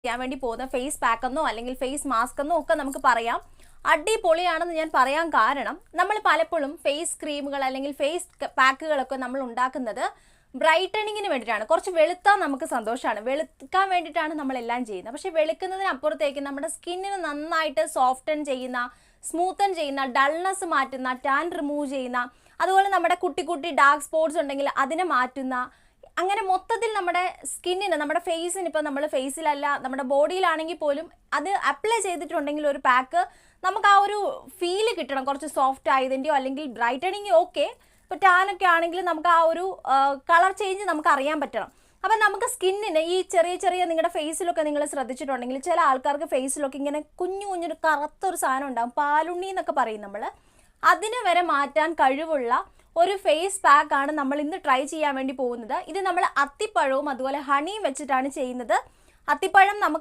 ചെയ്യാൻ വേണ്ടി പോകുന്ന ഫേസ് പാക്ക് എന്നോ അല്ലെങ്കിൽ ഫേസ് മാസ്ക് എന്നോ ഒക്കെ നമുക്ക് പറയാം. അടിപൊളിയാണെന്ന് ഞാൻ പറയാൻ കാരണം നമ്മൾ പലപ്പോഴും ഫേസ് ക്രീമുകൾ അല്ലെങ്കിൽ ഫേസ് പാക്കുകളൊക്കെ നമ്മൾ ഉണ്ടാക്കുന്നത് ബ്രൈറ്റനിങ്ങിന് വേണ്ടിയിട്ടാണ്. കുറച്ച് വെളുത്താൽ നമുക്ക് സന്തോഷമാണ്, വെളുക്കാൻ വേണ്ടിയിട്ടാണ് നമ്മളെല്ലാം ചെയ്യുന്നത്. പക്ഷേ വെളുക്കുന്നതിനപ്പുറത്തേക്ക് നമ്മുടെ സ്കിന്നിന് നന്നായിട്ട് സോഫ്റ്റൻ ചെയ്യുന്ന, സ്മൂത്തൻ ചെയ്യുന്ന, ഡൾനെസ് മാറ്റുന്ന, ടാൻ റിമൂവ് ചെയ്യുന്ന, അതുപോലെ നമ്മുടെ കുട്ടി കുട്ടി ഡാർക്ക് സ്പോട്ട്സ് ഉണ്ടെങ്കിൽ അതിനെ മാറ്റുന്ന, അങ്ങനെ മൊത്തത്തിൽ നമ്മുടെ സ്കിന്നിന്, നമ്മുടെ ഫേസിന്, ഇപ്പോൾ നമ്മൾ ഫേസിലല്ല നമ്മുടെ ബോഡിയിലാണെങ്കിൽ പോലും അത് അപ്ലൈ ചെയ്തിട്ടുണ്ടെങ്കിൽ ഒരു പാക്ക് നമുക്ക് ആ ഒരു ഫീല് കിട്ടണം. കുറച്ച് സോഫ്റ്റ് ആയതിൻ്റെയോ അല്ലെങ്കിൽ ബ്രൈറ്റനിങ് ഓക്കെ, ഇപ്പോൾ ടാനൊക്കെ ആണെങ്കിൽ നമുക്ക് ആ ഒരു കളർ ചേഞ്ച് നമുക്ക് അറിയാൻ പറ്റണം. അപ്പം നമുക്ക് സ്കിന്നിന് ഈ ചെറിയ ചെറിയ നിങ്ങളുടെ ഫേസിലൊക്കെ നിങ്ങൾ ശ്രദ്ധിച്ചിട്ടുണ്ടെങ്കിൽ ചില ആൾക്കാർക്ക് ഫേസിലൊക്കെ ഇങ്ങനെ കുഞ്ഞു കുഞ്ഞൊരു കറുത്തൊരു സാധനം ഉണ്ടാകും, പാലുണ്ണി എന്നൊക്കെ പറയും നമ്മൾ. അതിനെ വരെ മാറ്റാൻ കഴിവുള്ള ഒരു ഫേസ് പാക്ക് ആണ് നമ്മൾ ഇന്ന് ട്രൈ ചെയ്യാൻ വേണ്ടി പോകുന്നത്. ഇത് നമ്മൾ അത്തിപ്പഴവും അതുപോലെ ഹണിയും വെച്ചിട്ടാണ് ചെയ്യുന്നത്. അത്തിപ്പഴം നമുക്ക്